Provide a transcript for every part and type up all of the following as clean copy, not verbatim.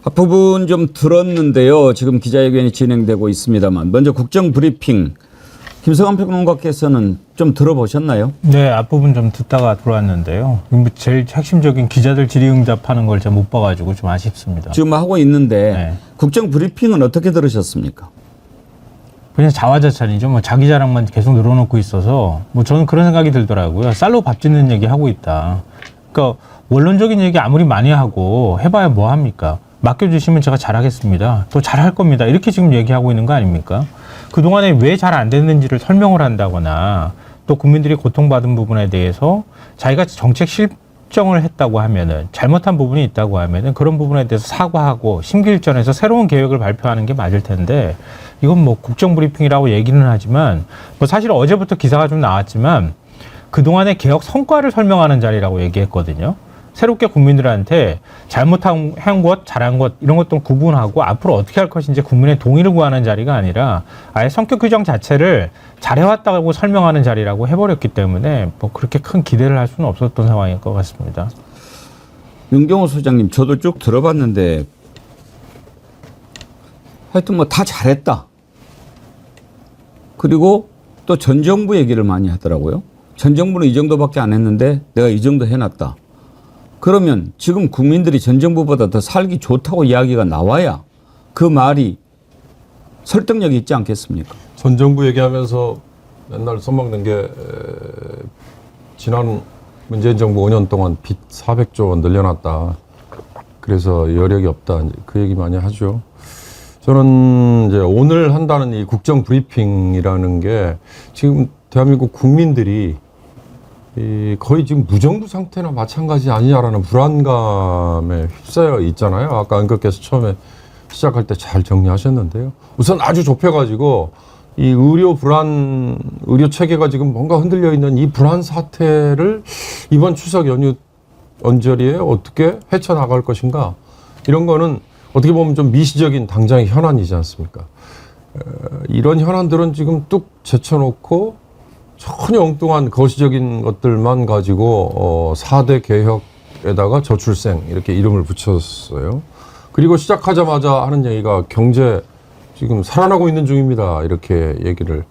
앞부분 좀 들었는데요. 지금 기자회견이 진행되고 있습니다만 먼저 국정 브리핑 김성환 평론가께서는 좀 들어보셨나요? 네, 앞부분 좀 듣다가 들어왔는데요. 제일 핵심적인 기자들 질의응답하는 걸 제가 못 봐가지고 좀 아쉽습니다. 지금 하고 있는데 네. 국정 브리핑은 어떻게 들으셨습니까? 그냥 자화자찬이죠. 뭐 자기 자랑만 계속 늘어놓고 있어서 뭐 저는 그런 생각이 들더라고요. 쌀로 밥 짓는 얘기 하고 있다. 그러니까 원론적인 얘기 아무리 많이 하고 해봐야 뭐 합니까? 맡겨주시면 제가 잘하겠습니다. 또 잘할 겁니다. 이렇게 지금 얘기하고 있는 거 아닙니까? 그동안에 왜 잘 안 됐는지를 설명을 한다거나 또 국민들이 고통받은 부분에 대해서 자기가 정책 실정을 했다고 하면은 잘못한 부분이 있다고 하면은 그런 부분에 대해서 사과하고 심기일전해서 새로운 계획을 발표하는 게 맞을 텐데 이건 뭐 국정 브리핑이라고 얘기는 하지만 뭐 사실 어제부터 기사가 좀 나왔지만 그동안의 개혁 성과를 설명하는 자리라고 얘기했거든요. 새롭게 국민들한테 잘못한 것, 잘한 것 이런 것도 구분하고 앞으로 어떻게 할 것인지 국민의 동의를 구하는 자리가 아니라 아예 성격 규정 자체를 잘해왔다고 설명하는 자리라고 해버렸기 때문에 뭐 그렇게 큰 기대를 할 수는 없었던 상황일 것 같습니다. 윤경호 소장님, 저도 쭉 들어봤는데 하여튼 뭐 다 잘했다. 그리고 또 전 정부 얘기를 많이 하더라고요. 전 정부는 이 정도밖에 안 했는데 내가 이 정도 해놨다. 그러면 지금 국민들이 전 정부보다 더 살기 좋다고 이야기가 나와야 그 말이 설득력이 있지 않겠습니까? 전 정부 얘기하면서 맨날 써먹는 게 지난 문재인 정부 5년 동안 빚 400조 원 늘려놨다. 그래서 여력이 없다. 그 얘기 많이 하죠. 저는 이제 오늘 한다는 이 국정 브리핑이라는 게 지금 대한민국 국민들이 거의 지금 무정부 상태나 마찬가지 아니냐라는 불안감에 휩싸여 있잖아요. 아까 안께서 처음에 시작할 때 잘 정리하셨는데요. 우선 아주 좁혀가지고 이 의료 체계가 지금 뭔가 흔들려 있는 이 불안 사태를 이번 추석 연휴 언저리에 어떻게 헤쳐나갈 것인가. 이런 거는 어떻게 보면 좀 미시적인 당장의 현안이지 않습니까? 이런 현안들은 지금 뚝 제쳐놓고 전혀 엉뚱한 거시적인 것들만 가지고 4대 개혁에다가 저출생 이렇게 이름을 붙였어요. 그리고 시작하자마자 하는 얘기가 경제 지금 살아나고 있는 중입니다. 이렇게 얘기를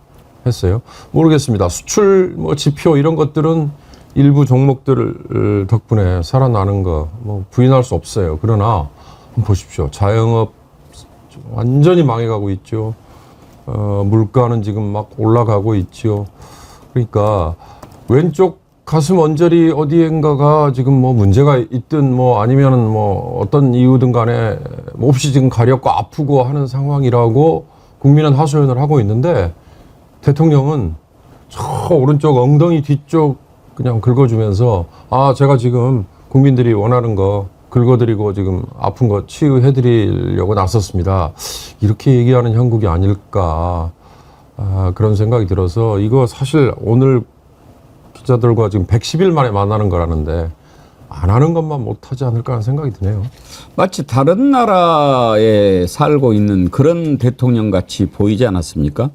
했어요. 모르겠습니다. 수출 뭐 지표 이런 것들은 일부 종목들 덕분에 살아나는 거 뭐 부인할 수 없어요. 그러나 한번 보십시오. 자영업 완전히 망해가고 있죠. 물가는 지금 막 올라가고 있죠. 그러니까 왼쪽 가슴 언저리 어디엔가가 지금 뭐 문제가 있든 뭐 아니면은 뭐 어떤 이유든 간에 몹시 지금 가렵고 아프고 하는 상황이라고 국민은 하소연을 하고 있는데 대통령은 저 오른쪽 엉덩이 뒤쪽 그냥 긁어주면서 아 제가 지금 국민들이 원하는 거 긁어드리고 지금 아픈 거 치유해드리려고 나섰습니다. 이렇게 얘기하는 형국이 아닐까. 그런 생각이 들어서 이거 사실 오늘 기자들과 지금 110일 만에 만나는 거라는데 안 하는 것만 못하지 않을까 하는 생각이 드네요. 마치 다른 나라에 살고 있는 그런 대통령 같이 보이지 않았습니까?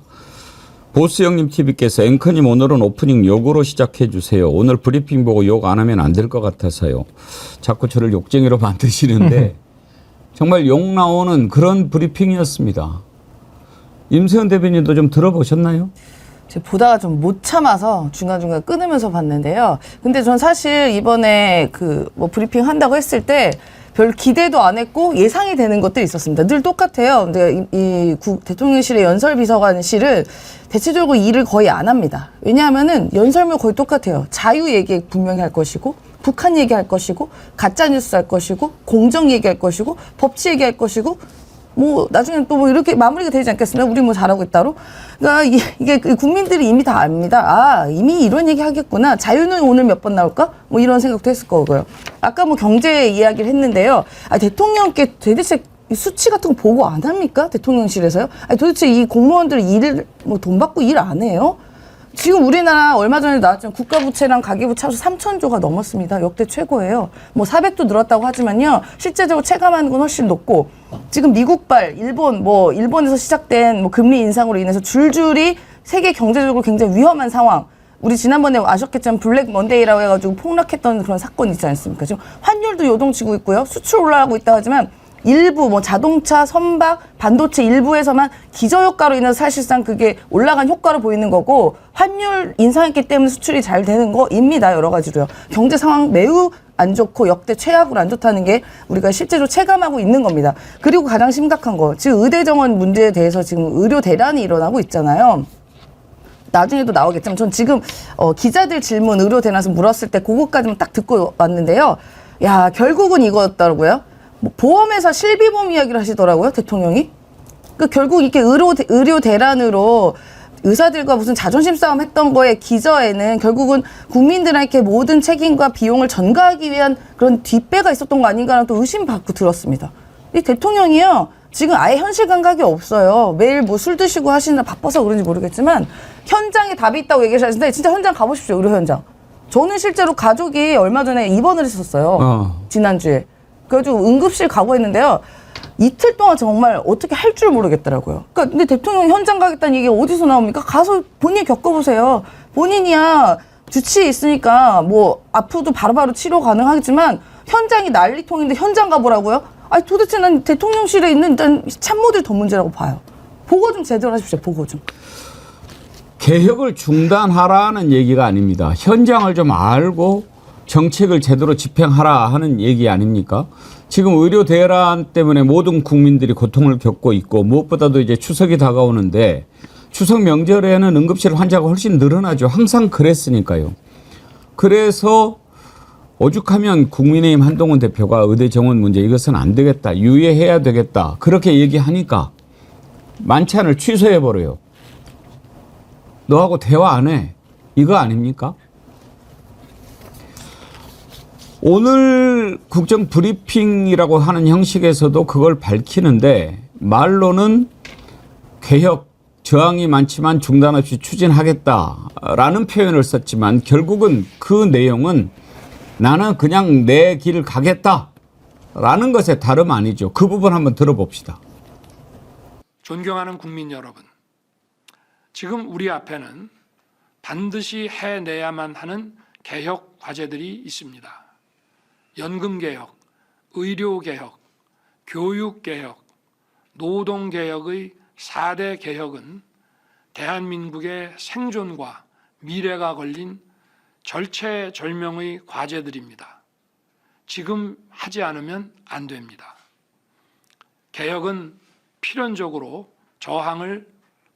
보스형님 TV께서 앵커님 오늘은 오프닝 욕으로 시작해 주세요. 오늘 브리핑 보고 욕 안 하면 안 될 것 같아서요. 자꾸 저를 욕쟁이로 만드시는데 정말 욕 나오는 그런 브리핑이었습니다. 임세현 대변인도 좀 들어보셨나요? 제가 보다가 좀 못 참아서 중간중간 끊으면서 봤는데요. 근데 전 사실 이번에 뭐 브리핑 한다고 했을 때 별 기대도 안 했고 예상이 되는 것도 있었습니다. 늘 똑같아요. 근데 이 대통령실의 연설비서관실은 대체적으로 일을 거의 안 합니다. 왜냐하면은 연설문 거의 똑같아요. 자유 얘기 분명히 할 것이고, 북한 얘기할 것이고, 가짜뉴스 할 것이고, 공정 얘기할 것이고, 법치 얘기할 것이고, 뭐 나중에 또 뭐 이렇게 마무리가 되지 않겠습니까? 우리 뭐 잘하고 있다로. 그러니까 이게 국민들이 이미 다 압니다. 아 이미 이런 얘기 하겠구나. 자유는 오늘 몇 번 나올까? 뭐 이런 생각도 했을 거고요. 아까 뭐 경제 이야기를 했는데요. 대통령께 도대체 수치 같은 거 보고 안 합니까? 대통령실에서요? 도대체 이 공무원들 일을 뭐 돈 받고 일 안 해요? 지금 우리나라 얼마 전에 나왔지만 국가부채랑 가계부채 합쳐서 3,000조가 넘었습니다. 역대 최고예요. 뭐 400도 늘었다고 하지만요. 실제적으로 체감하는 건 훨씬 높고 지금 미국발, 일본에서 시작된 뭐 금리 인상으로 인해서 줄줄이 세계 경제적으로 굉장히 위험한 상황. 우리 지난번에 아셨겠지만 블랙 먼데이라고 해가지고 폭락했던 그런 사건 있지 않습니까? 지금 환율도 요동치고 있고요. 수출 올라가고 있다 하지만 일부 뭐 자동차, 선박, 반도체 일부에서만 기저효과로 인해서 사실상 그게 올라간 효과로 보이는 거고 환율 인상했기 때문에 수출이 잘 되는 거입니다. 여러 가지로요. 경제 상황 매우 안 좋고 역대 최악으로 안 좋다는 게 우리가 실제로 체감하고 있는 겁니다. 그리고 가장 심각한 거 지금 의대 정원 문제에 대해서 지금 의료 대란이 일어나고 있잖아요. 나중에도 나오겠지만 전 지금 기자들 질문 의료 대란에서 물었을 때 그거까지만 딱 듣고 왔는데요. 야 결국은 이거였더라고요. 뭐 보험회사 실비보험 이야기를 하시더라고요, 대통령이. 그 결국 이렇게 의료 대란으로 의사들과 무슨 자존심 싸움 했던 거에 기저에는 결국은 국민들에게 모든 책임과 비용을 전가하기 위한 그런 뒷배가 있었던 거 아닌가라는 또 의심받고 들었습니다. 이 대통령이요, 지금 아예 현실 감각이 없어요. 매일 뭐 술 드시고 하시느라 바빠서 그런지 모르겠지만 현장에 답이 있다고 얘기하시는데 진짜 현장 가보십시오, 의료 현장. 저는 실제로 가족이 얼마 전에 입원을 했었어요. 지난주에. 그래가지고 응급실 가고 했는데요. 이틀 동안 정말 어떻게 할 줄 모르겠더라고요. 그러니까 근데 대통령 현장 가겠다는 얘기가 어디서 나옵니까? 가서 본인이 겪어보세요. 본인이야 주치에 있으니까 뭐 아프도 바로바로 치료 가능하겠지만 현장이 난리통인데 현장 가보라고요? 아니 도대체 난 대통령실에 있는 일단 참모들 더 문제라고 봐요. 보고 좀 제대로 하십시오. 보고 좀. 개혁을 중단하라는 얘기가 아닙니다. 현장을 좀 알고 정책을 제대로 집행하라 하는 얘기 아닙니까? 지금 의료 대란 때문에 모든 국민들이 고통을 겪고 있고 무엇보다도 이제 추석이 다가오는데 추석 명절에는 응급실 환자가 훨씬 늘어나죠. 항상 그랬으니까요. 그래서 오죽하면 국민의힘 한동훈 대표가 의대 정원 문제 이것은 안 되겠다. 유예해야 되겠다. 그렇게 얘기하니까 만찬을 취소해버려요. 너하고 대화 안 해. 이거 아닙니까? 오늘 국정 브리핑이라고 하는 형식에서도 그걸 밝히는데 말로는 개혁 저항이 많지만 중단 없이 추진하겠다라는 표현을 썼지만 결국은 그 내용은 나는 그냥 내 길 가겠다라는 것에 다름 아니죠. 그 부분 한번 들어봅시다. 존경하는 국민 여러분, 지금 우리 앞에는 반드시 해내야만 하는 개혁 과제들이 있습니다. 연금개혁, 의료개혁, 교육개혁, 노동개혁의 4대 개혁은 대한민국의 생존과 미래가 걸린 절체절명의 과제들입니다. 지금 하지 않으면 안 됩니다. 개혁은 필연적으로 저항을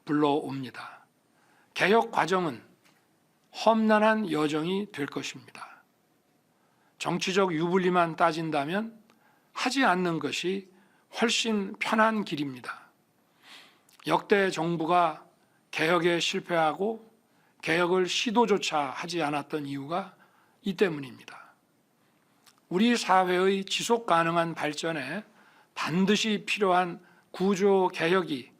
불러옵니다. 개혁 과정은 험난한 여정이 될 것입니다. 정치적 유불리만 따진다면 하지 않는 것이 훨씬 편한 길입니다. 역대 정부가 개혁에 실패하고 개혁을 시도조차 하지 않았던 이유가 이 때문입니다. 우리 사회의 지속 가능한 발전에 반드시 필요한 구조 개혁이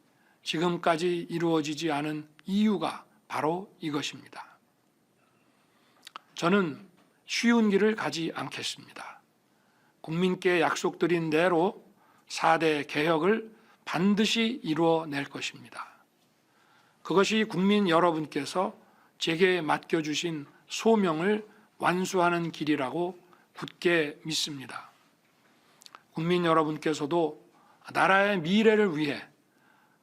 지금까지 이루어지지 않은 이유가 바로 이것입니다. 저는 쉬운 길을 가지 않겠습니다. 국민께 약속드린 대로 4대 개혁을 반드시 이루어낼 것입니다. 그것이 국민 여러분께서 제게 맡겨주신 소명을 완수하는 길이라고 굳게 믿습니다. 국민 여러분께서도 나라의 미래를 위해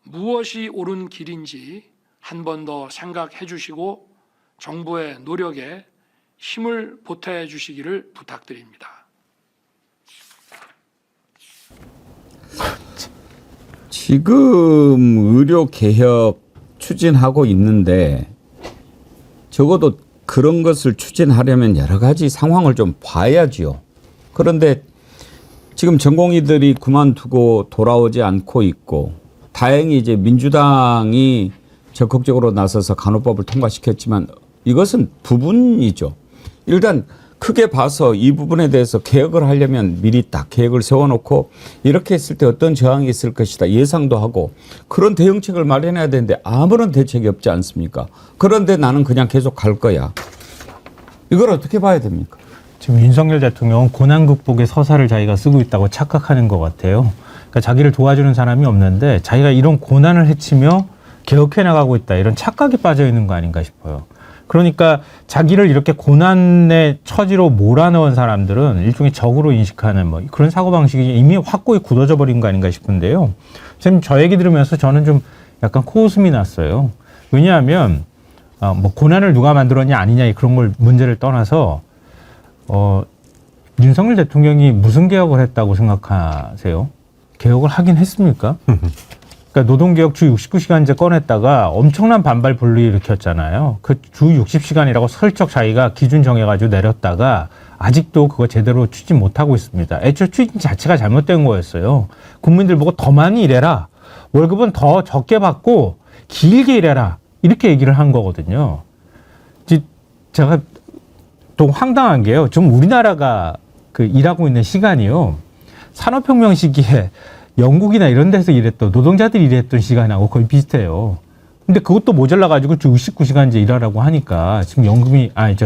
무엇이 옳은 길인지 한 번 더 생각해 주시고 정부의 노력에 힘을 보태 주시기를 부탁드립니다. 지금 의료 개혁 추진하고 있는데 적어도 그런 것을 추진하려면 여러 가지 상황을 좀 봐야지요. 그런데 지금 전공의들이 그만두고 돌아오지 않고 있고 다행히 이제 민주당이 적극적으로 나서서 간호법을 통과시켰지만 이것은 부분이죠. 일단 크게 봐서 이 부분에 대해서 개혁을 하려면 미리 딱 계획을 세워놓고 이렇게 했을 때 어떤 저항이 있을 것이다 예상도 하고 그런 대응책을 마련해야 되는데 아무런 대책이 없지 않습니까? 그런데 나는 그냥 계속 갈 거야. 이걸 어떻게 봐야 됩니까? 지금 윤석열 대통령은 고난 극복의 서사를 자기가 쓰고 있다고 착각하는 것 같아요. 그러니까 자기를 도와주는 사람이 없는데 자기가 이런 고난을 헤치며 개혁해 나가고 있다 이런 착각에 빠져 있는 거 아닌가 싶어요. 그러니까 자기를 이렇게 고난의 처지로 몰아넣은 사람들은 일종의 적으로 인식하는 뭐 그런 사고방식이 이미 확고히 굳어져 버린 거 아닌가 싶은데요. 지금 저 얘기 들으면서 저는 좀 약간 코웃음이 났어요. 왜냐하면 뭐 고난을 누가 만들었냐 아니냐 그런 걸 문제를 떠나서 윤석열 대통령이 무슨 개혁을 했다고 생각하세요? 개혁을 하긴 했습니까? 그러니까 노동개혁 주 69시간제 꺼냈다가 엄청난 반발 분류 일으켰잖아요. 그 주 60시간이라고 설적 자기가 기준 정해가지고 내렸다가 아직도 그거 제대로 추진 못하고 있습니다. 애초에 추진 자체가 잘못된 거였어요. 국민들 보고 더 많이 일해라. 월급은 더 적게 받고 길게 일해라. 이렇게 얘기를 한 거거든요. 제가 또 황당한 게요. 좀 우리나라가 그 일하고 있는 시간이요. 산업혁명 시기에 영국이나 이런 데서 일했던 노동자들이 일했던 시간하고 거의 비슷해요. 근데 그것도 모자라가지고 주 69시간제 일하라고 하니까 지금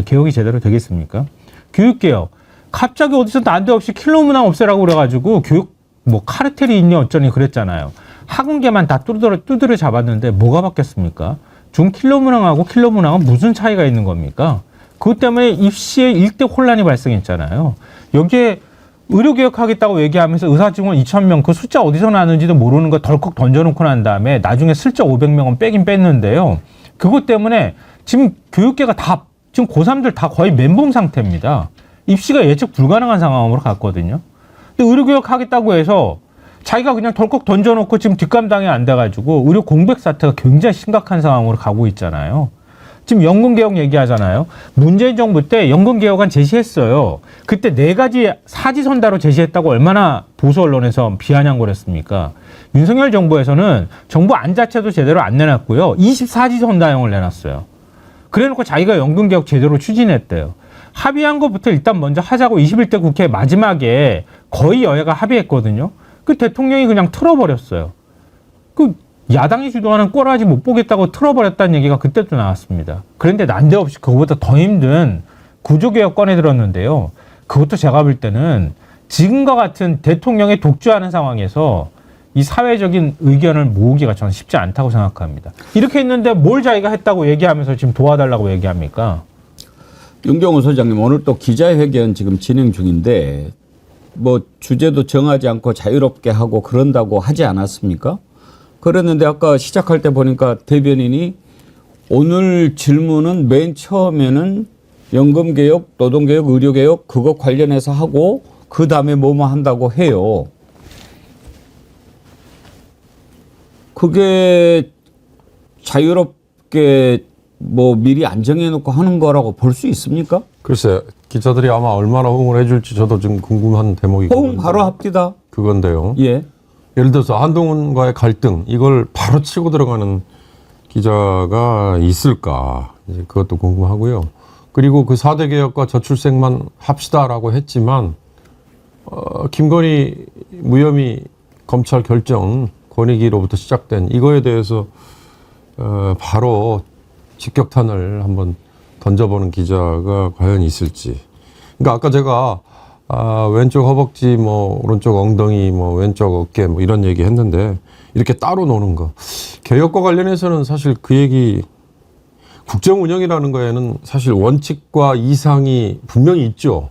개혁이 제대로 되겠습니까? 교육개혁. 갑자기 어디서 난데없이 킬러 문항 없애라고 그래가지고 교육 뭐 카르텔이 있니 어쩌니 그랬잖아요. 학원계만 다 두드려 잡았는데 뭐가 바뀌었습니까? 준 킬러 문항하고 킬러 문항은 무슨 차이가 있는 겁니까? 그것 때문에 입시에 일대 혼란이 발생했잖아요. 여기에 의료개혁하겠다고 얘기하면서 의사증원 2,000명 그 숫자 어디서 나는지도 모르는 거 덜컥 던져놓고 난 다음에 나중에 슬쩍 500명은 빼긴 뺐는데요. 그것 때문에 지금 교육계가 다 지금 고3들 다 거의 멘붕 상태입니다. 입시가 예측 불가능한 상황으로 갔거든요. 근데 의료개혁하겠다고 해서 자기가 그냥 덜컥 던져놓고 지금 뒷감당이 안 돼가지고 의료 공백 사태가 굉장히 심각한 상황으로 가고 있잖아요. 지금 연금개혁 얘기하잖아요. 문재인 정부 때 연금개혁안 제시했어요. 그때 4가지 사지선다로 제시했다고 얼마나 보수 언론에서 비아냥거렸습니까? 윤석열 정부에서는 정부 안 자체도 제대로 안 내놨고요. 24지선다형을 내놨어요. 그래놓고 자기가 연금개혁 제대로 추진했대요. 합의한 것부터 일단 먼저 하자고 21대 국회 마지막에 거의 여야가 합의했거든요. 그 대통령이 그냥 틀어버렸어요. 그 야당이 주도하는 꼬라지 못 보겠다고 틀어버렸다는 얘기가 그때도 나왔습니다. 그런데 난데없이 그거보다 더 힘든 구조개혁 꺼내들었는데요. 그것도 제가 볼 때는 지금과 같은 대통령이 독주하는 상황에서 이 사회적인 의견을 모으기가 저는 쉽지 않다고 생각합니다. 이렇게 했는데 뭘 자기가 했다고 얘기하면서 지금 도와달라고 얘기합니까? 윤경호 소장님, 오늘 또 기자회견 지금 진행 중인데 뭐 주제도 정하지 않고 자유롭게 하고 그런다고 하지 않았습니까? 그랬는데 아까 시작할 때 보니까 대변인이 오늘 질문은 맨 처음에는 연금개혁, 노동개혁, 의료개혁 그거 관련해서 하고 그 다음에 뭐뭐 한다고 해요. 그게 자유롭게 뭐 미리 안 정해놓고 하는 거라고 볼 수 있습니까? 글쎄, 기자들이 아마 얼마나 호응을 해줄지 저도 지금 궁금한 대목이거든요. 호응 바로 합디다. 그건데요. 예. 예를 들어서 한동훈과의 갈등 이걸 바로 치고 들어가는 기자가 있을까? 이제 그것도 궁금하고요. 그리고 그 4대 개혁과 저출생만 합시다라고 했지만 김건희 무혐의 검찰 결정 권익위로부터 시작된 이거에 대해서 바로 직격탄을 한번 던져보는 기자가 과연 있을지. 그러니까 아까 제가 왼쪽 허벅지, 뭐 오른쪽 엉덩이, 뭐 왼쪽 어깨, 뭐 이런 얘기 했는데 이렇게 따로 노는 거. 개혁과 관련해서는 사실 그 얘기 국정 운영이라는 거에는 사실 원칙과 이상이 분명히 있죠.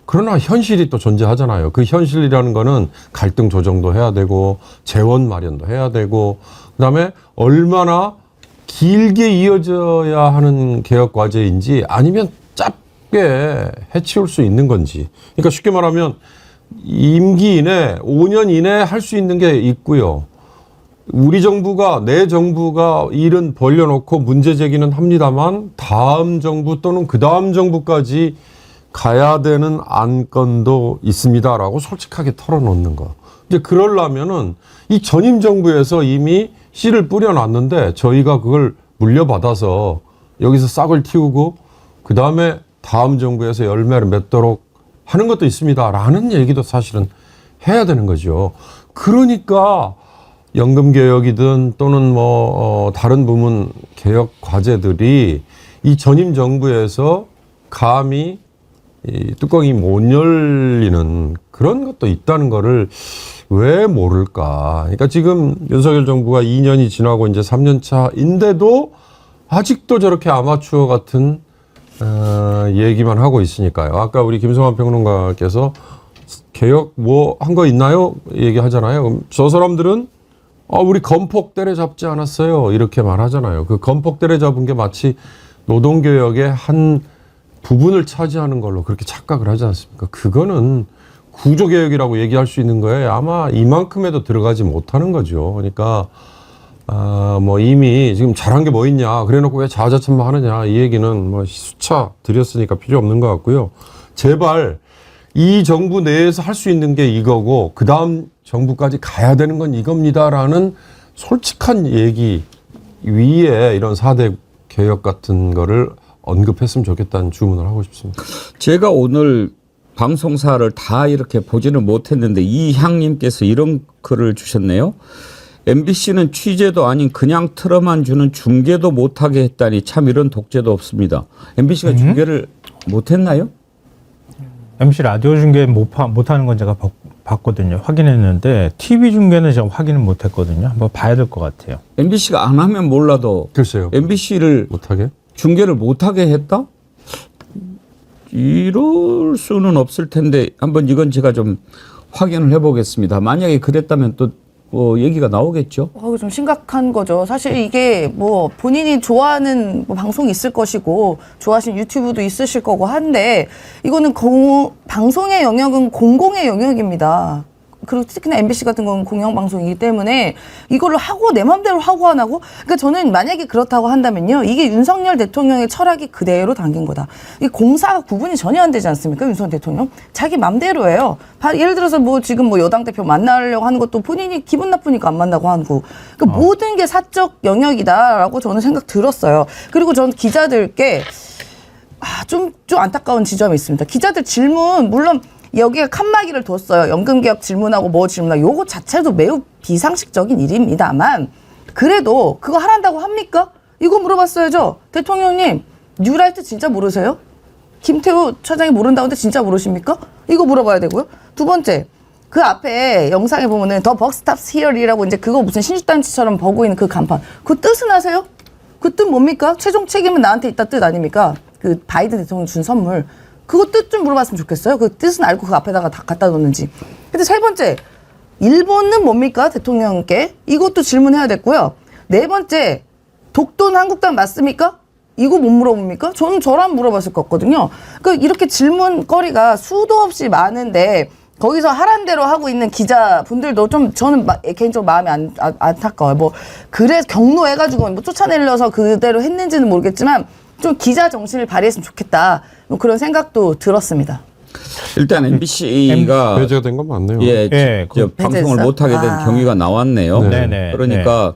그러나 현실이 또 존재하잖아요. 그 현실이라는 거는 갈등 조정도 해야 되고 재원 마련도 해야 되고 그다음에 얼마나 길게 이어져야 하는 개혁 과제인지 아니면 짧게 해치울 수 있는 건지. 그러니까 쉽게 말하면 임기 이내 5년 이내에 할 수 있는 게 있고요. 우리 정부가 내 정부가 일은 벌려놓고 문제 제기는 합니다만 다음 정부 또는 그 다음 정부까지 가야 되는 안건도 있습니다라고 솔직하게 털어놓는 거. 이제 그러려면은 이 전임 정부에서 이미 씨를 뿌려놨는데 저희가 그걸 물려받아서 여기서 싹을 틔우고 그 다음에 다음 정부에서 열매를 맺도록 하는 것도 있습니다라는 얘기도 사실은 해야 되는 거죠. 그러니까 연금개혁이든 또는 다른 부문 개혁 과제들이 이 전임 정부에서 감히 이 뚜껑이 못 열리는 그런 것도 있다는 거를 왜 모를까. 그러니까 지금 윤석열 정부가 2년이 지나고 이제 3년 차인데도 아직도 저렇게 아마추어 같은 얘기만 하고 있으니까요. 아까 우리 김성환 평론가께서 개혁 뭐 한 거 있나요? 얘기하잖아요. 그럼 저 사람들은 우리 건폭 때려잡지 않았어요. 이렇게 말하잖아요. 그 건폭 때려잡은 게 마치 노동개혁의 한 부분을 차지하는 걸로 그렇게 착각을 하지 않습니까? 그거는 구조개혁이라고 얘기할 수 있는 거에 아마 이만큼에도 들어가지 못하는 거죠. 그러니까 뭐 이미 지금 잘한 게 뭐 있냐, 그래놓고 왜 자화자찬만 하느냐, 이 얘기는 뭐 수차 드렸으니까 필요 없는 것 같고요. 제발 이 정부 내에서 할 수 있는 게 이거고 그 다음 정부까지 가야 되는 건 이겁니다라는 솔직한 얘기 위에 이런 4대 개혁 같은 거를 언급했으면 좋겠다는 주문을 하고 싶습니다. 제가 오늘 방송사를 다 이렇게 보지는 못했는데 이향님께서 이런 글을 주셨네요. MBC는 취재도 아닌 그냥 틀어만 주는 중계도 못하게 했다니 참 이런 독재도 없습니다. MBC가 중계를 못했나요? MC 라디오 중계 못하는 건 제가 봤거든요. 확인했는데 TV 중계는 제가 확인을 못했거든요. 한번 봐야 될 것 같아요. MBC가 안 하면 몰라도 글쎄요. MBC를 못하게? 중계를 못하게 했다? 이럴 수는 없을 텐데 한번 이건 제가 좀 확인을 해보겠습니다. 만약에 그랬다면 또 얘기가 나오겠죠. 좀 심각한 거죠. 사실 이게 뭐 본인이 좋아하는 뭐 방송이 있을 것이고 좋아하시는 유튜브도 있으실 거고 한데 이거는 방송의 영역은 공공의 영역입니다. 그리고 특히나 MBC 같은 건 공영방송이기 때문에 이걸로 하고 내 맘대로 하고 안 하고, 그러니까 저는 만약에 그렇다고 한다면요, 이게 윤석열 대통령의 철학이 그대로 담긴 거다. 이 공사가 구분이 전혀 안 되지 않습니까? 윤석열 대통령 자기 맘대로 해요. 예를 들어서 뭐 지금 뭐 여당 대표 만나려고 하는 것도 본인이 기분 나쁘니까 안 만나고 하고, 그러니까 모든 게 사적 영역이다라고 저는 생각 들었어요. 그리고 저는 기자들께 좀 안타까운 지점이 있습니다. 기자들 질문 물론 여기에 칸막이를 뒀어요. 연금개혁 질문하고 뭐 질문하고 요거 자체도 매우 비상식적인 일입니다만 그래도 그거 하란다고 합니까? 이거 물어봤어야죠. 대통령님 뉴라이트 진짜 모르세요? 김태우 차장이 모른다는데 진짜 모르십니까? 이거 물어봐야 되고요. 두 번째, 그 앞에 영상에 보면은 더 벅스탑스 히어리라고 이제 그거 무슨 신주단체처럼 보고 있는 그 간판, 그 뜻은 아세요? 그 뜻 뭡니까? 최종 책임은 나한테 있다 뜻 아닙니까? 그 바이든 대통령 준 선물. 그거 뜻 좀 물어봤으면 좋겠어요. 그 뜻은 알고 그 앞에다가 다 갖다 놓는지. 근데 세 번째, 일본은 뭡니까? 대통령께. 이것도 질문해야 됐고요. 네 번째, 독도는 한국당 맞습니까? 이거 못 물어봅니까? 저는 저랑 물어봤을 것 같거든요. 그러니까 이렇게 질문거리가 수도 없이 많은데 거기서 하란 대로 하고 있는 기자분들도 좀 저는 개인적으로 마음이 안타까워요. 뭐 그래 경로해가지고 뭐 쫓아내려서 그대로 했는지는 모르겠지만 좀 기자 정신을 발휘했으면 좋겠다. 뭐 그런 생각도 들었습니다. 일단 MBC가 배제가 된 건 맞네요. 방송을 못하게 된 경위가 나왔네요. 네. 그러니까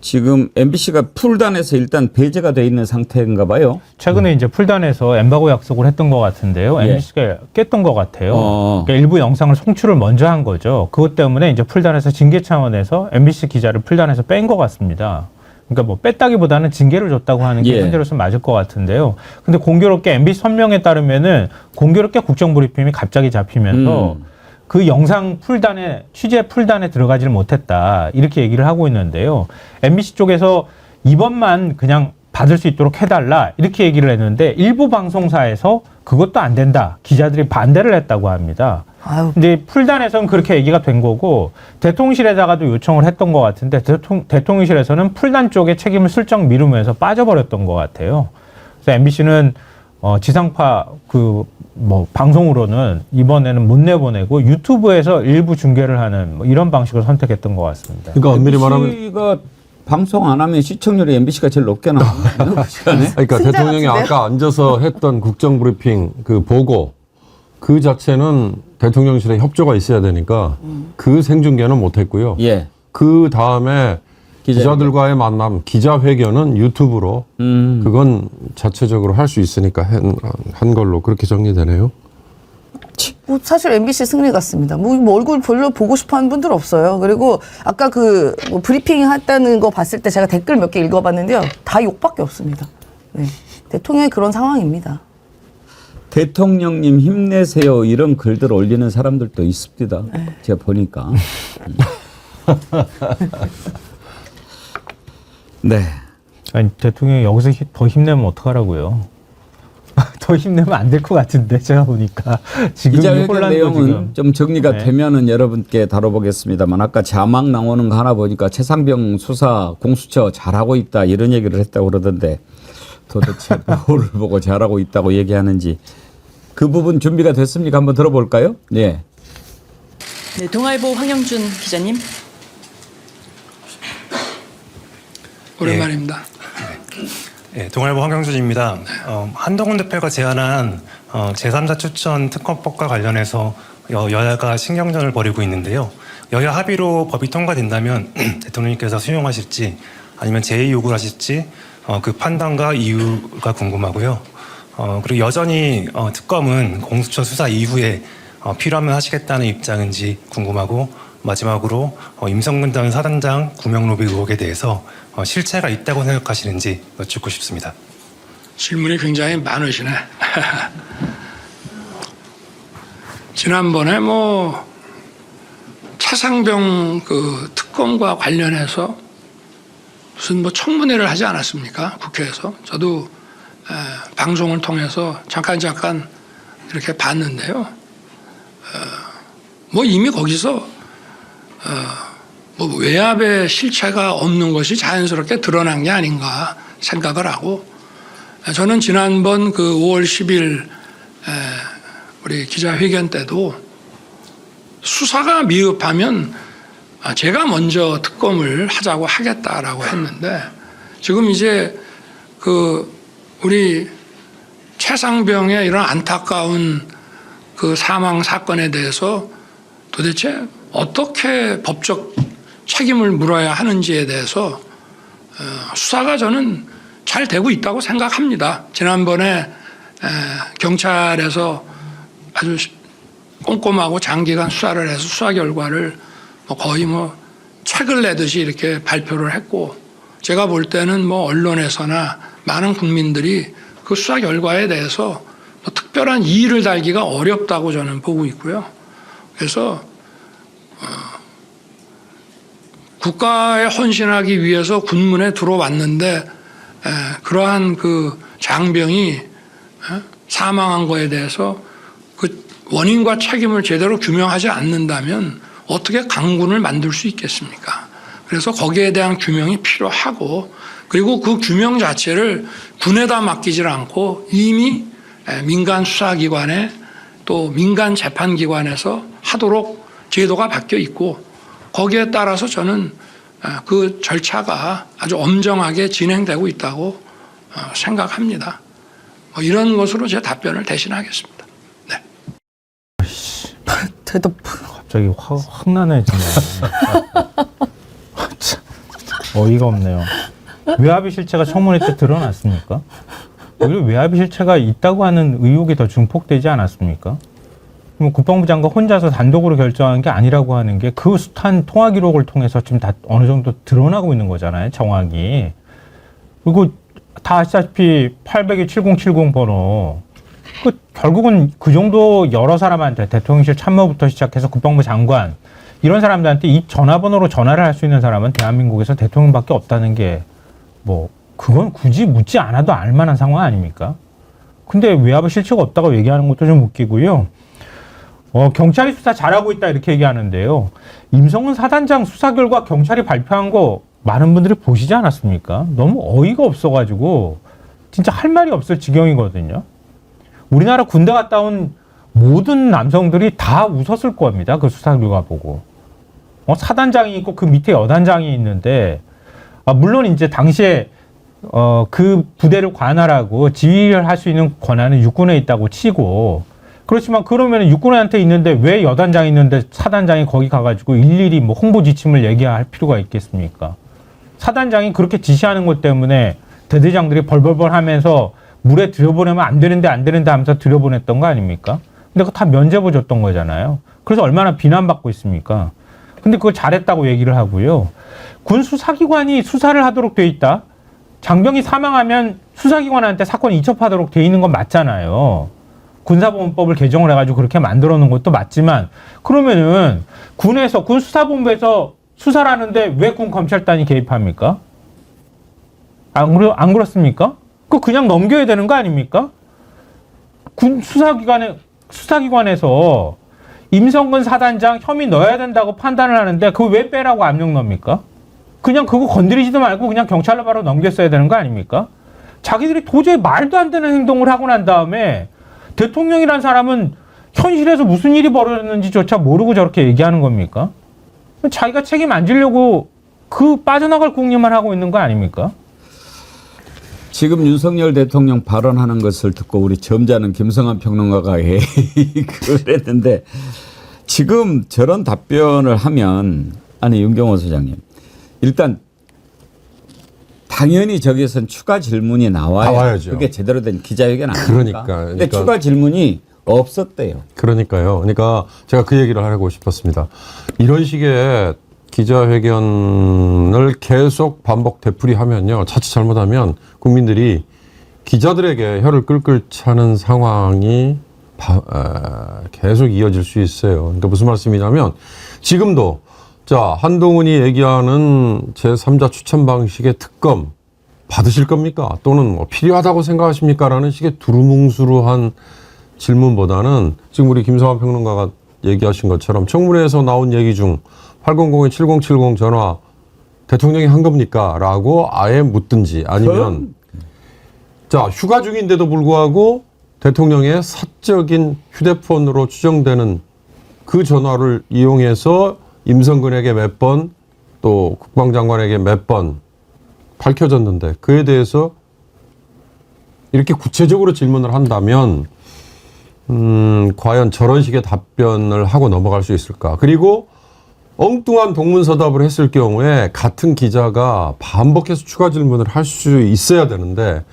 지금 MBC가 풀단에서 일단 배제가 돼 있는 상태인가 봐요. 최근에 이제 풀단에서 엠바고 약속을 했던 것 같은데요. MBC가 깼던 것 같아요. 그러니까 일부 영상을 송출을 먼저 한 거죠. 그것 때문에 이제 풀단에서 징계 차원에서 MBC 기자를 풀단에서 뺀 것 같습니다. 그러니까 뭐 뺐다기보다는 징계를 줬다고 하는 게 현재로서 맞을 것 같은데요. 근데 공교롭게 MBC 선명에 따르면은 공교롭게 국정브리핑이 갑자기 잡히면서 그 영상 풀단에 취재 풀단에 들어가지를 못했다 이렇게 얘기를 하고 있는데요. MBC 쪽에서 이번만 그냥 받을 수 있도록 해달라 이렇게 얘기를 했는데 일부 방송사에서 그것도 안 된다 기자들이 반대를 했다고 합니다. 근데 풀단에서는 그렇게 얘기가 된 거고 대통령실에다가도 요청을 했던 것 같은데 대통령실에서는 풀단 쪽에 책임을 슬쩍 미루면서 빠져버렸던 것 같아요. 그래서 MBC는 지상파 방송으로는 이번에는 못 내보내고 유튜브에서 일부 중계를 하는 뭐 이런 방식을 선택했던 것 같습니다. 그러니까 엄밀히 말하면 MBC가 방송 안 하면 시청률이 MBC가 제일 높게 나와요. 그 시간에. 그러니까 대통령이 아까 앉아서 했던 국정브리핑 그 보고 그 자체는 대통령실에 협조가 있어야 되니까 그 생중계는 못했고요. 그 다음에 기자들과의 만남, 기자회견은 유튜브로 그건 자체적으로 할 수 있으니까 한 걸로 그렇게 정리되네요. 뭐 사실 MBC 승리 같습니다. 뭐 얼굴 별로 보고 싶어하는 분들 없어요. 그리고 아까 뭐 브리핑 했다는 거 봤을 때 제가 댓글 몇 개 읽어봤는데요, 다 욕밖에 없습니다. 네. 대통령이 그런 상황입니다. 대통령님 힘내세요 이런 글들 올리는 사람들도 있습니다. 제가 보니까. 네. 아니, 대통령이 여기서 더 힘내면 어떡하라고요? 더 힘내면 안 될 것 같은데 제가 보니까 지금 이 기자회견 혼란도 내용은 지금 좀 정리가 네. 되면은 여러분께 다뤄보겠습니다만 아까 자막 나오는 거 하나 보니까 최상병 수사 공수처 잘하고 있다 이런 얘기를 했다고 그러던데 도대체 뭐를 보고 잘하고 있다고 얘기하는지 그 부분 준비가 됐습니까? 한번 들어볼까요? 네. 네, 동아일보 황영준 기자님. 오랜만입니다. 네, 동아일보 황경준입니다. 한동훈 대표가 제안한 제3자 추천 특검법과 관련해서 여야가 신경전을 벌이고 있는데요. 여야 합의로 법이 통과된다면 대통령님께서 수용하실지 아니면 재의 요구를 하실지 그 판단과 이유가 궁금하고요. 그리고 여전히 특검은 공수처 수사 이후에 필요하면 하시겠다는 입장인지 궁금하고 마지막으로 임성근 전 사단장 구명 로비 의혹에 대해서 실체가 있다고 생각하시는지 여쭙고 싶습니다. 질문이 굉장히 많으시네. 지난번에 뭐 차상병 그 특검과 관련해서 무슨 뭐 청문회를 하지 않았습니까? 국회에서. 저도 방송을 통해서 잠깐 이렇게 봤는데요. 뭐 이미 거기서 뭐 외압의 실체가 없는 것이 자연스럽게 드러난 게 아닌가 생각을 하고 저는 지난번 그 5월 10일 우리 기자회견 때도 수사가 미흡하면 제가 먼저 특검을 하자고 하겠다라고 했는데 지금 이제 그 우리 최상병의 이런 안타까운 그 사망 사건에 대해서 도대체 어떻게 법적 책임을 물어야 하는지에 대해서 수사가 저는 잘 되고 있다고 생각합니다. 지난번에 경찰에서 아주 꼼꼼하고 장기간 수사를 해서 수사 결과를 뭐 거의 뭐 책을 내듯이 이렇게 발표를 했고 제가 볼 때는 뭐 언론에서나 많은 국민들이 그 수사 결과에 대해서 뭐 특별한 이의를 달기가 어렵다고 저는 보고 있고요. 그래서 국가에 헌신하기 위해서 군문에 들어왔는데 그러한 그 장병이 사망한 거에 대해서 그 원인과 책임을 제대로 규명하지 않는다면 어떻게 강군을 만들 수 있겠습니까? 그래서 거기에 대한 규명이 필요하고 그리고 그 규명 자체를 군에다 맡기질 않고 이미 민간 수사기관에 또 민간 재판기관에서 하도록 제도가 바뀌어 있고 거기에 따라서 저는 그 절차가 아주 엄정하게 진행되고 있다고 생각합니다. 뭐 이런 것으로 제 답변을 대신하겠습니다. 네. 대답. 갑자기 확 나네 정말. 참, 어이가 없네요. 외압의 실체가 청문회 때 드러났습니까? 오히려 외압의 실체가 있다고 하는 의혹이 더 증폭되지 않았습니까? 국방부 장관 혼자서 단독으로 결정한 게 아니라고 하는 게 그 숱한 통화 기록을 통해서 지금 다 어느 정도 드러나고 있는 거잖아요, 정확히. 그리고 다 아시다시피 802 7070 번호. 결국은 그 정도 여러 사람한테 대통령실 참모부터 시작해서 국방부 장관 이런 사람들한테 이 전화번호로 전화를 할 수 있는 사람은 대한민국에서 대통령밖에 없다는 게 뭐 그건 굳이 묻지 않아도 알 만한 상황 아닙니까? 근데 외압의 실체가 없다고 얘기하는 것도 좀 웃기고요. 경찰이 수사 잘하고 있다 이렇게 얘기하는데요. 임성근 사단장 수사 결과 경찰이 발표한 거 많은 분들이 보시지 않았습니까? 너무 어이가 없어가지고 진짜 할 말이 없을 지경이거든요. 우리나라 군대 갔다 온 모든 남성들이 다 웃었을 겁니다. 그 수사 결과 보고. 사단장이 있고 그 밑에 여단장이 있는데 물론 이제 당시에 그 부대를 관할하고 지휘를 할 수 있는 권한은 육군에 있다고 치고 그렇지만 그러면 육군한테 있는데 왜 여단장이 있는데 사단장이 거기 가가지고 일일이 뭐 홍보 지침을 얘기할 필요가 있겠습니까? 사단장이 그렇게 지시하는 것 때문에 대대장들이 벌벌벌 하면서 물에 들여보내면 안 되는데 하면서 들여보냈던 거 아닙니까? 근데 그거 다 면제부 줬던 거잖아요. 그래서 얼마나 비난받고 있습니까? 근데 그걸 잘했다고 얘기를 하고요. 군 수사기관이 수사를 하도록 돼 있다. 장병이 사망하면 수사기관한테 사건이 이첩하도록 돼 있는 건 맞잖아요. 군사보험법을 개정을 해가지고 그렇게 만들어 놓은 것도 맞지만 그러면은 군에서 군 수사본부에서 수사를 하는데 왜 군 검찰단이 개입합니까? 안 그렇습니까? 그거 그냥 넘겨야 되는 거 아닙니까? 군 수사기관에서 임성근 사단장 혐의 넣어야 된다고 판단을 하는데 그거 왜 빼라고 압력 넣습니까? 그냥 그거 건드리지도 말고 그냥 경찰로 바로 넘겼어야 되는 거 아닙니까? 자기들이 도저히 말도 안 되는 행동을 하고 난 다음에 대통령이란 사람은 현실에서 무슨 일이 벌어졌는지조차 모르고 저렇게 얘기하는 겁니까? 자기가 책임 안 지려고 그 빠져나갈 궁리만 하고 있는 거 아닙니까? 지금 윤석열 대통령 발언하는 것을 듣고 우리 점잖은 김성한 평론가가 그랬는데 지금 저런 답변을 하면 아니 윤경호 소장님 일단 당연히 저기선 추가 질문이 나와야죠. 그게 제대로 된 기자회견 아닙니까? 근데 추가 질문이 없었대요. 그러니까요. 그러니까 제가 그 얘기를 하고 싶었습니다. 이런 식의 기자회견을 계속 반복 되풀이하면요. 자칫 잘못하면 국민들이 기자들에게 혀를 끌끌 차는 상황이 계속 이어질 수 있어요. 그러니까 무슨 말씀이냐면 지금도 자 한동훈이 얘기하는 제3자 추천 방식의 특검 받으실 겁니까? 또는 뭐 필요하다고 생각하십니까? 라는 식의 두루뭉술한 질문보다는 지금 우리 김성환 평론가가 얘기하신 것처럼 청문회에서 나온 얘기 중 800-7070 전화 대통령이 한 겁니까? 라고 아예 묻든지 아니면 자 휴가 중인데도 불구하고 대통령의 사적인 휴대폰으로 추정되는 그 전화를 이용해서 임성근에게 몇 번 또 국방장관에게 몇 번 밝혀졌는데 그에 대해서 이렇게 구체적으로 질문을 한다면 과연 저런 식의 답변을 하고 넘어갈 수 있을까? 그리고 엉뚱한 동문서답을 했을 경우에 같은 기자가 반복해서 추가 질문을 할 수 있어야 되는데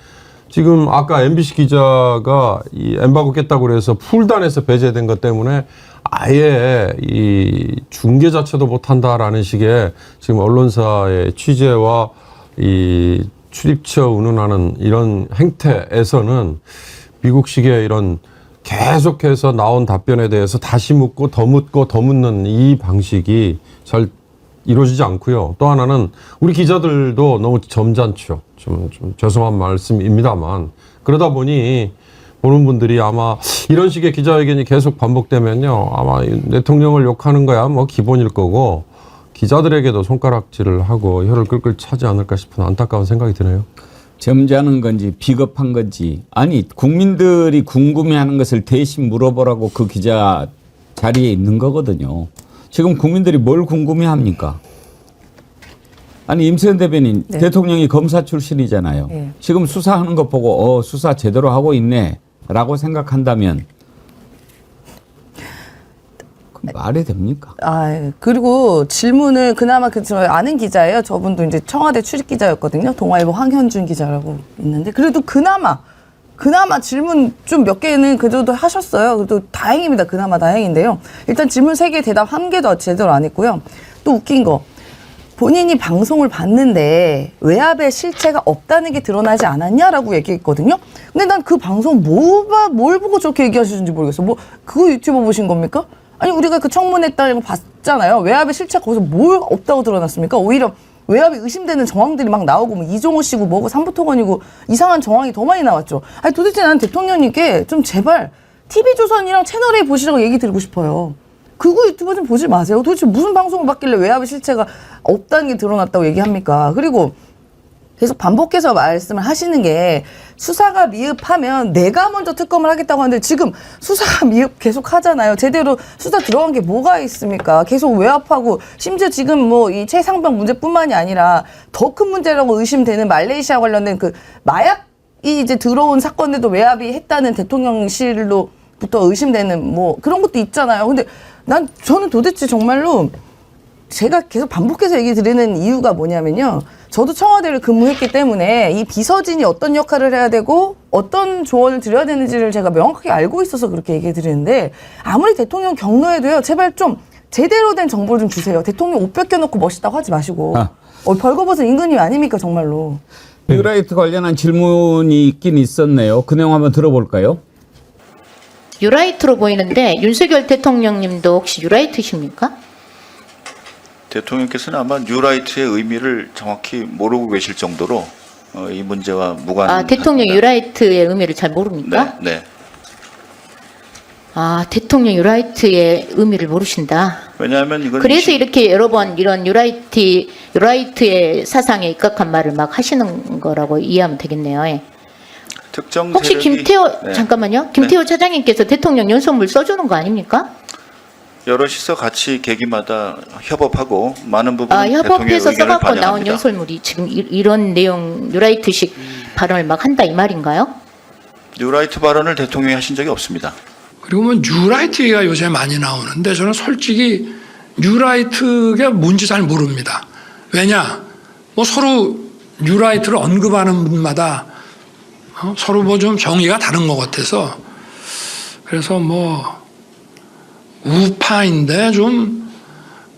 지금 아까 MBC 기자가 이 엠바고 깼다고 그래서 풀단에서 배제된 것 때문에 아예 이 중계 자체도 못한다라는 식의 지금 언론사의 취재와 이 출입처 운운하는 이런 행태에서는 미국식의 이런 계속해서 나온 답변에 대해서 다시 묻고 더 묻고 더 묻는 이 방식이 잘 이루어지지 않고요. 또 하나는 우리 기자들도 너무 점잖죠. 좀 죄송한 말씀입니다만 그러다 보니 보는 분들이 아마 이런 식의 기자회견이 계속 반복되면요. 아마 대통령을 욕하는 거야 뭐 기본일 거고 기자들에게도 손가락질을 하고 혀를 끌끌 차지 않을까 싶은 안타까운 생각이 드네요. 점잖은 건지 비겁한 건지 아니 국민들이 궁금해하는 것을 대신 물어보라고 그 기자 자리에 있는 거거든요. 지금 국민들이 뭘 궁금해합니까? 아니 임세현 대변인 네. 대통령이 검사 출신이잖아요. 네. 지금 수사하는 거 보고 수사 제대로 하고 있네라고 생각한다면 말이 됩니까? 그리고 질문을 그나마 저 아는 기자예요. 저분도 이제 청와대 출입 기자였거든요. 동아일보 황현준 기자라고 있는데 그래도 그나마 질문 좀 몇 개는 그래도 하셨어요. 그래도 다행입니다. 그나마 다행인데요. 일단 질문 3개 대답 1개도 제대로 안 했고요. 또 웃긴 거. 본인이 방송을 봤는데 외압의 실체가 없다는 게 드러나지 않았냐라고 얘기했거든요. 근데 난 그 방송 뭘 보고 저렇게 얘기하시는지 모르겠어. 뭐 그거 유튜브 보신 겁니까? 아니 우리가 그 청문회했다는 거 봤잖아요. 외압의 실체가 거기서 뭘 없다고 드러났습니까? 오히려 외압이 의심되는 정황들이 막 나오고 뭐 이종호 씨고 뭐고 삼부토건이고 이상한 정황이 더 많이 나왔죠. 아니 도대체 나는 대통령님께 좀 제발 TV조선이랑 채널A 보시라고 얘기 드리고 싶어요. 그거 유튜브 좀 보지 마세요. 도대체 무슨 방송을 봤길래 외압의 실체가 없다는 게 드러났다고 얘기합니까? 그리고 계속 반복해서 말씀을 하시는 게 수사가 미흡하면 내가 먼저 특검을 하겠다고 하는데 지금 수사가 미흡 계속 하잖아요. 제대로 수사 들어간 게 뭐가 있습니까? 계속 외압하고 심지어 지금 뭐 이 최상병 문제뿐만이 아니라 더 큰 문제라고 의심되는 말레이시아 관련된 그 마약이 이제 들어온 사건에도 외압이 했다는 대통령실로부터 의심되는 뭐 그런 것도 있잖아요. 근데 저는 도대체 정말로 제가 계속 반복해서 얘기 드리는 이유가 뭐냐면요. 저도 청와대를 근무했기 때문에 이 비서진이 어떤 역할을 해야 되고 어떤 조언을 드려야 되는지를 제가 명확하게 알고 있어서 그렇게 얘기 드리는데 아무리 대통령 경로에도요. 제발 좀 제대로 된 정보를 좀 주세요. 대통령 옷 벗겨놓고 멋있다고 하지 마시고. 벌거벗은 임금님 아닙니까 정말로. 뉴라이트 관련한 질문이 있긴 있었네요. 그 내용 한번 들어볼까요? 뉴라이트로 보이는데 윤석열 대통령님도 혹시 뉴라이트십니까? 대통령께서는 아마 뉴라이트의 의미를 정확히 모르고 계실 정도로 이 문제와 무관. 대통령 유라이트의 의미를 잘 모릅니까? 네, 네. 대통령 유라이트의 의미를 모르신다. 왜냐하면 이건 그래서 이렇게 여러 번 이런 유라이트의 사상에 입각한 말을 막 하시는 거라고 이해하면 되겠네요. 예. 특정 혹시 세력이- 네. 잠깐만요. 김태호 차장님께서 대통령 연설문 써주는 거 아닙니까? 여럿이서 같이 계기마다 협업하고 많은 부분 대통령의 협업해서 의견을 써갖고 나온 반영합니다. 연설물이 지금 이런 내용 유라이트식 발언을 막 한다 이 말인가요? 뉴라이트 발언을 대통령이 하신 적이 없습니다. 그리고 뭐 뉴라이트 얘기가 요새 많이 나오는데 저는 솔직히 뉴라이트가 뭔지 잘 모릅니다. 왜냐? 뭐 서로 뉴라이트를 언급하는 분마다 서로 뭐 좀 정의가 다른 것 같아서 그래서 뭐 우파인데 좀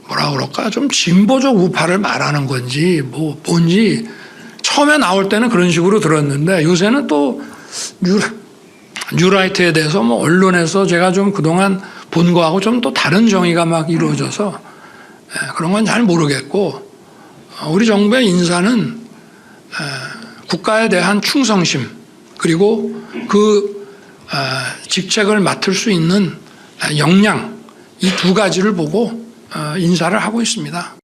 뭐라 그럴까 좀 진보적 우파를 말하는 건지 뭐 뭔지 처음에 나올 때는 그런 식으로 들었는데 요새는 또 뉴라이트에 대해서 뭐 언론에서 제가 좀 그동안 본 거하고 좀 또 다른 정의가 막 이루어져서 그런 건 잘 모르겠고 우리 정부의 인사는 국가에 대한 충성심 그리고 그 직책을 맡을 수 있는 역량 이 두 가지를 보고 인사를 하고 있습니다.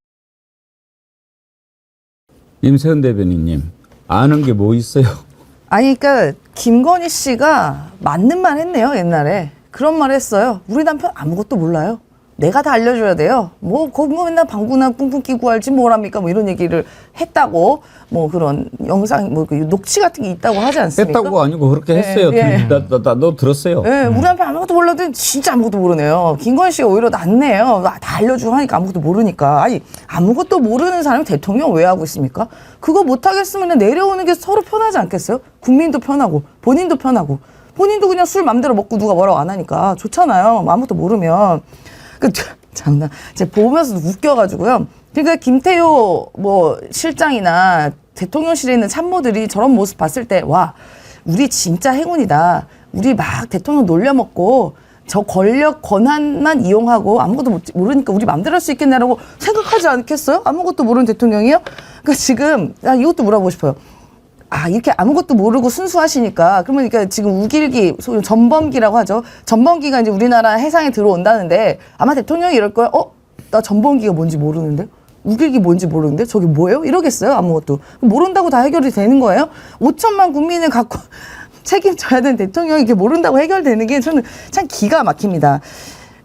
임세현 대변인님 아는 게 뭐 있어요? 아니, 그러니까 김건희 씨가 맞는 말 했네요, 옛날에. 그런 말 했어요. 우리 남편 아무것도 몰라요. 내가 다 알려줘야 돼요. 뭐, 거기 뭐 맨날 방구나 뿡뿡 끼고 할지 뭐랍니까? 뭐 이런 얘기를 했다고, 뭐 그런 영상, 뭐 그 녹취 같은 게 있다고 하지 않습니까? 했다고 아니고 그렇게 네, 했어요. 예. 너 들었어요? 네, 우리 남편 아무것도 몰라도 진짜 아무것도 모르네요. 김건희 씨가 오히려 낫네요. 다 알려주고 하니까 아무것도 모르니까. 아니, 아무것도 모르는 사람이 대통령 왜 하고 있습니까? 그거 못하겠으면 내려오는 게 서로 편하지 않겠어요? 국민도 편하고, 본인도 편하고. 본인도 그냥 술 맘대로 먹고 누가 뭐라고 안 하니까 좋잖아요. 아무것도 모르면. 장난. 제가 보면서도 웃겨가지고요. 그러니까 김태효 뭐 실장이나 대통령실에 있는 참모들이 저런 모습 봤을 때, 와, 우리 진짜 행운이다. 우리 막 대통령 놀려먹고 저 권력, 권한만 이용하고 아무것도 모르니까 우리 맘대로 할 수 있겠냐라고 생각하지 않겠어요? 아무것도 모르는 대통령이요? 그러니까 지금, 이것도 물어보고 싶어요. 이렇게 아무것도 모르고 순수하시니까, 그러니까 지금 우길기, 소위 전범기라고 하죠. 전범기가 이제 우리나라 해상에 들어온다는데, 아마 대통령이 이럴 거예요. 나 전범기가 뭔지 모르는데? 우길기 뭔지 모르는데? 저게 뭐예요? 이러겠어요? 아무것도. 모른다고 다 해결이 되는 거예요? 5천만 국민을 갖고 책임져야 되는 대통령이 이렇게 모른다고 해결되는 게 저는 참 기가 막힙니다.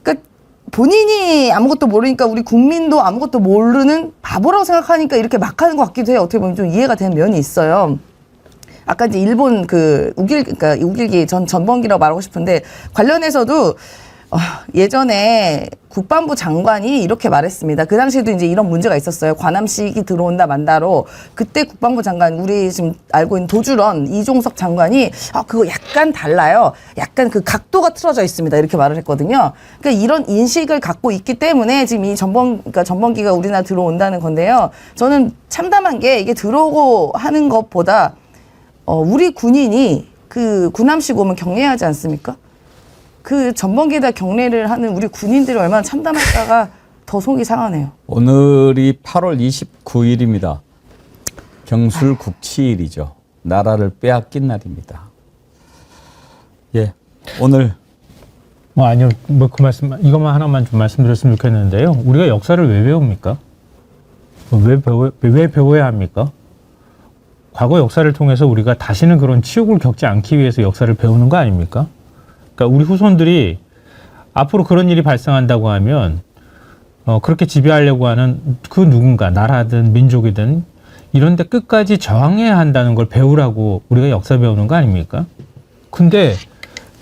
그러니까 본인이 아무것도 모르니까 우리 국민도 아무것도 모르는 바보라고 생각하니까 이렇게 막 하는 것 같기도 해요. 어떻게 보면 좀 이해가 되는 면이 있어요. 아까 이제 일본 그러니까 우길기 전범기라고 말하고 싶은데 관련해서도 예전에 국방부 장관이 이렇게 말했습니다. 그 당시에도 이제 이런 문제가 있었어요. 관함식이 들어온다 만다로 그때 국방부 장관 우리 지금 알고 있는 도주런 이종석 장관이 그거 약간 달라요. 약간 그 각도가 틀어져 있습니다. 이렇게 말을 했거든요. 그러니까 이런 인식을 갖고 있기 때문에 지금 이 그러니까 전범기가 우리나라 들어온다는 건데요. 저는 참담한 게 이게 들어오고 하는 것보다 우리 군인이 그 군함식 오면 경례하지 않습니까? 그 전범기에다 경례를 하는 우리 군인들이 얼마나 참담할까가 더 속이 상하네요. 오늘이 8월 29일입니다. 경술 국치일이죠. 나라를 빼앗긴 날입니다. 예, 오늘 아니요, 그 말씀 이것만 하나만 좀 말씀드렸으면 좋겠는데요. 우리가 역사를 왜 배웁니까? 왜 배워야 합니까? 과거 역사를 통해서 우리가 다시는 그런 치욕을 겪지 않기 위해서 역사를 배우는 거 아닙니까? 그러니까 우리 후손들이 앞으로 그런 일이 발생한다고 하면 그렇게 지배하려고 하는 그 누군가 나라든 민족이든 이런 데 끝까지 저항해야 한다는 걸 배우라고 우리가 역사 배우는 거 아닙니까? 근데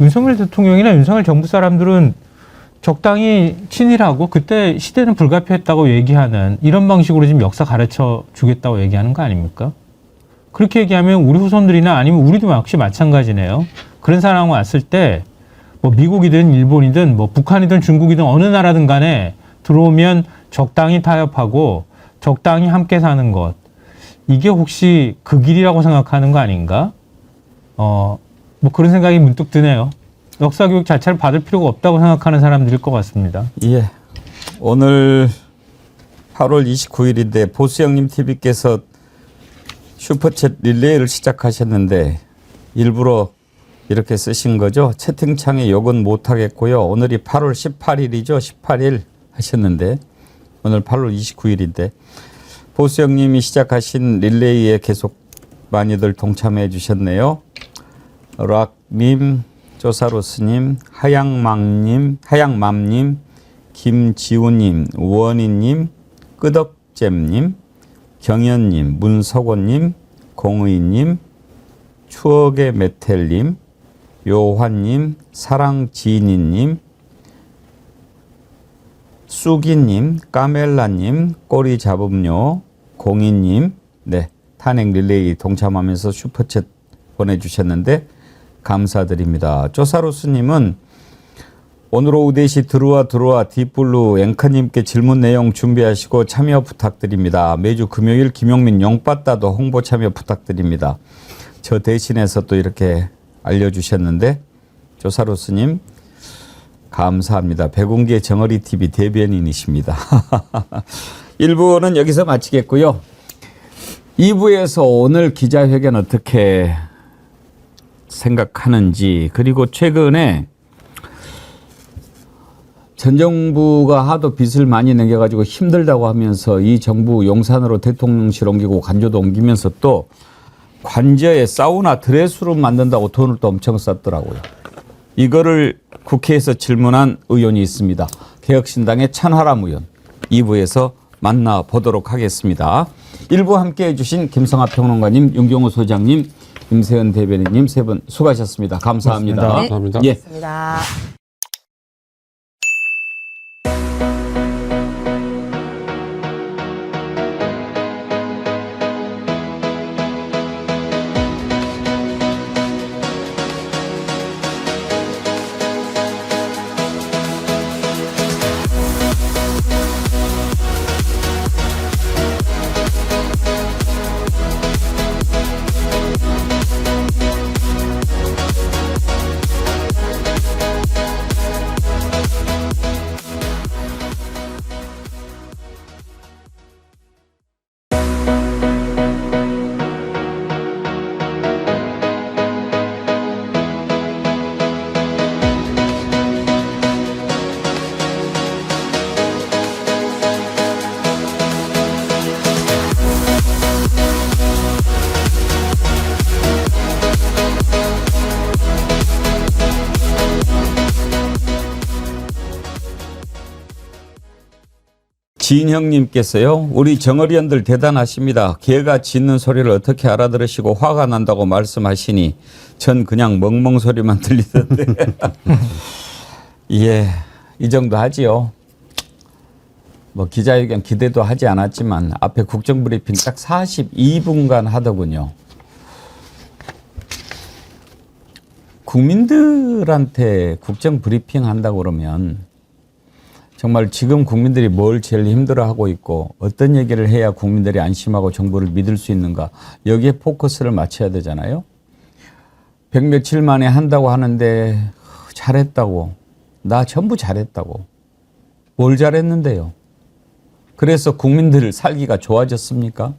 윤석열 대통령이나 윤석열 정부 사람들은 적당히 친일하고 그때 시대는 불가피했다고 얘기하는 이런 방식으로 지금 역사 가르쳐 주겠다고 얘기하는 거 아닙니까? 그렇게 얘기하면 우리 후손들이나 아니면 우리도 역시 마찬가지네요. 그런 상황 왔을 때 뭐 미국이든 일본이든 뭐 북한이든 중국이든 어느 나라든 간에 들어오면 적당히 타협하고 적당히 함께 사는 것. 이게 혹시 그 길이라고 생각하는 거 아닌가? 뭐 그런 생각이 문득 드네요. 역사 교육 자체를 받을 필요가 없다고 생각하는 사람들일 것 같습니다. 예, 오늘 8월 29일인데 보수 형님 TV께서 슈퍼챗 릴레이를 시작하셨는데 일부러 이렇게 쓰신 거죠? 채팅창에 욕은 못하겠고요. 오늘이 8월 18일이죠. 18일 하셨는데 오늘 8월 29일인데 보수 형님이 시작하신 릴레이에 계속 많이들 동참해 주셨네요. 락님, 조사로스님, 하양맘님, 김지우님, 원희님, 끄덕잼님, 경현님, 문석원님, 공의님, 추억의 메텔님, 요환님, 사랑지니님, 쑥이님, 까멜라님, 꼬리 잡음요, 공인님, 네, 탄핵 릴레이 동참하면서 슈퍼챗 보내주셨는데 감사드립니다. 쪼사로스님은 오늘 오후 4시 들어와 딥블루 앵커님께 질문 내용 준비하시고 참여 부탁드립니다. 매주 금요일 김용민 용빠따도 홍보 참여 부탁드립니다. 저 대신해서 또 이렇게 알려주셨는데 조사로스님 감사합니다. 백운기의 정어리TV 대변인이십니다. 1부는 여기서 마치겠고요. 2부에서 오늘 기자회견 어떻게 생각하는지 그리고 최근에 전 정부가 하도 빚을 많이 남겨가지고 힘들다고 하면서 이 정부 용산으로 대통령실 옮기고 관저도 옮기면서 또 관저에 사우나 드레스룸 만든다고 돈을 또 엄청 썼더라고요. 이거를 국회에서 질문한 의원이 있습니다. 개혁신당의 천하람 의원. 2부에서 만나보도록 하겠습니다. 1부 함께해 주신 김성하 평론가님, 윤경호 소장님, 김세현 대변인님 세 분 수고하셨습니다. 감사합니다. 감사합니다. 예. 감사합니다. 진형님께서요. 우리 정어리원들 대단하십니다. 개가 짖는 소리를 어떻게 알아들으시고 화가 난다고 말씀하시니 전 그냥 멍멍 소리만 들리던데. 예, 이 정도 하지요. 뭐 기자회견 기대도 하지 않았지만 앞에 국정브리핑 딱 42분간 하더군요. 국민들한테 국정브리핑 한다고 그러면 정말 지금 국민들이 뭘 제일 힘들어하고 있고 어떤 얘기를 해야 국민들이 안심하고 정부를 믿을 수 있는가 여기에 포커스를 맞춰야 되잖아요. 100며칠 만에 한다고 하는데 잘했다고 나 전부 잘했다고 뭘 잘했는데요. 그래서 국민들 살기가 좋아졌습니까?